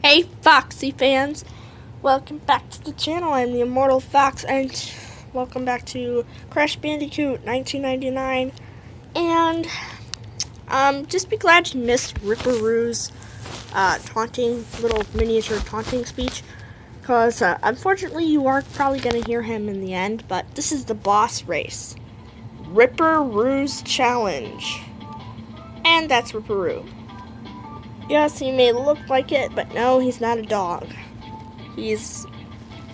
Hey Foxy fans, welcome back to the channel. I'm the Immortal Fox and welcome back to Crash Bandicoot 1999. And just be glad you missed Ripper Roo's taunting, little miniature taunting speech, because unfortunately you are probably going to hear him in the end, but this is the boss race. Ripper Roo's challenge. And that's Ripper Roo. Yes, he may look like it, but no, he's not a dog. He's,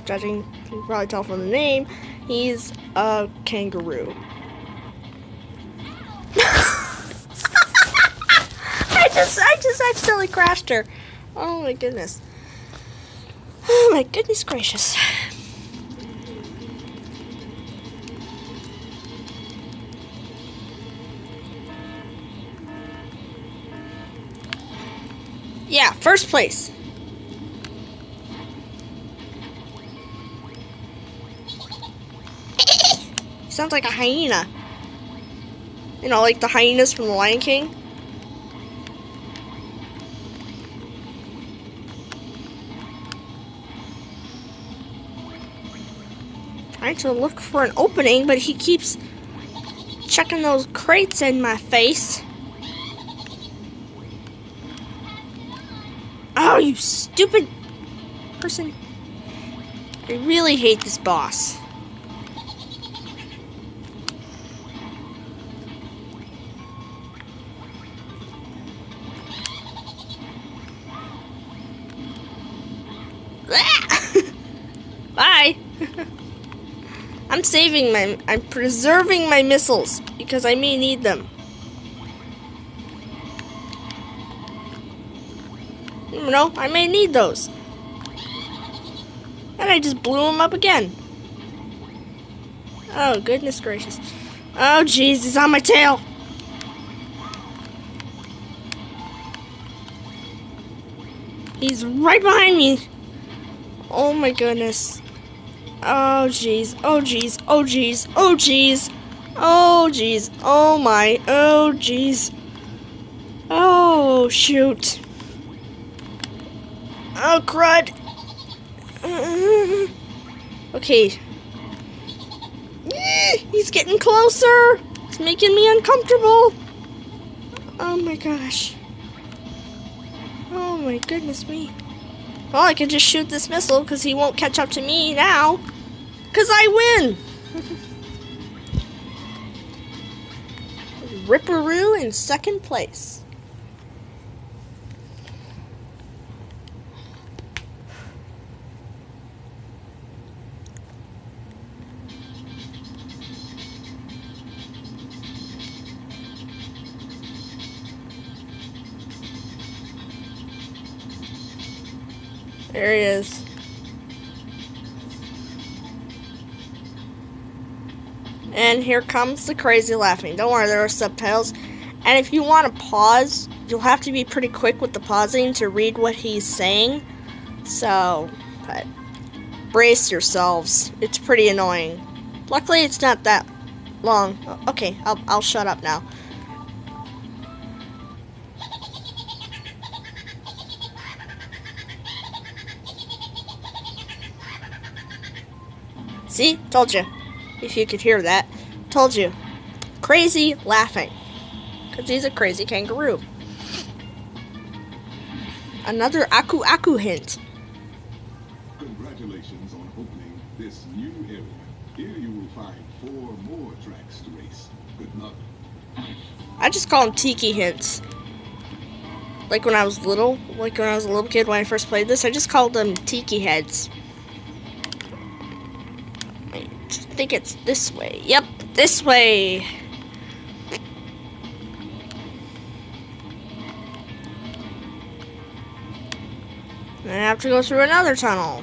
judging, you can probably tell from the name, he's a kangaroo. I just accidentally crashed her. Oh my goodness. Oh my goodness gracious. Yeah, first place. Sounds like a hyena. You know, like the hyenas from The Lion King. Trying to look for an opening, but he keeps chucking those crates in my face. Oh, you stupid person. I really hate this boss. Bye. I'm preserving my missiles because I may need them. You know, I may need those. And I just blew him up again. Oh, goodness gracious. Oh, jeez, he's on my tail. He's right behind me. Oh, my goodness. Oh, jeez. Oh, jeez. Oh, jeez. Oh, jeez. Oh, jeez. Oh, my. Oh, jeez. Oh, shoot. Oh, crud. Okay. He's getting closer. It's making me uncomfortable. Oh my gosh. Oh my goodness me. Well, I can just shoot this missile because he won't catch up to me now. Because I win. Ripper Roo in second place. There he is. And here comes the crazy laughing. Don't worry, there are subtitles. And if you want to pause, you'll have to be pretty quick with the pausing to read what he's saying. So, but brace yourselves. It's pretty annoying. Luckily, it's not that long. Okay, I'll shut up now. See? Told you. If you could hear that. Told you. Crazy laughing. Because he's a crazy kangaroo. Another Aku Aku hint. Congratulations on opening this new area. Here you will find 4 more tracks to race. Good luck. I just call them tiki hints. Like when I was little. Like when I was a little kid when I first played this. I just called them tiki heads. I think it's this way. Yep, this way. Then I have to go through another tunnel.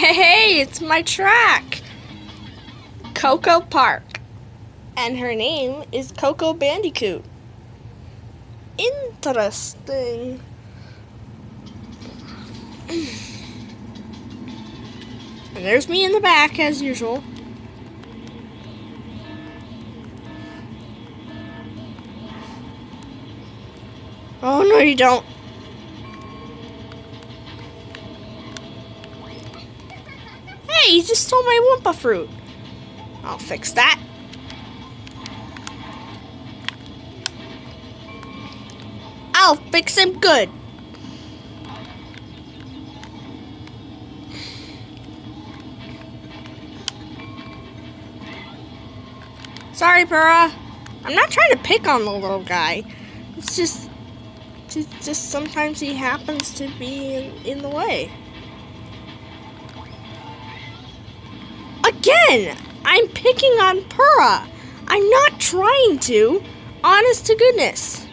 Hey, it's my track! Coco Park. And her name is Coco Bandicoot. interesting. And there's me in the back, as usual. Oh, no, you don't. Hey, you just stole my Wumpa fruit. I'll fix that. I'll fix him good. Sorry, Purah. I'm not trying to pick on the little guy. It's just sometimes he happens to be in the way. Again, I'm picking on Purah. I'm not trying to. Honest to goodness.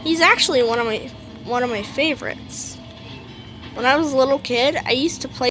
He's actually one of my favorites. When I was a little kid, I used to play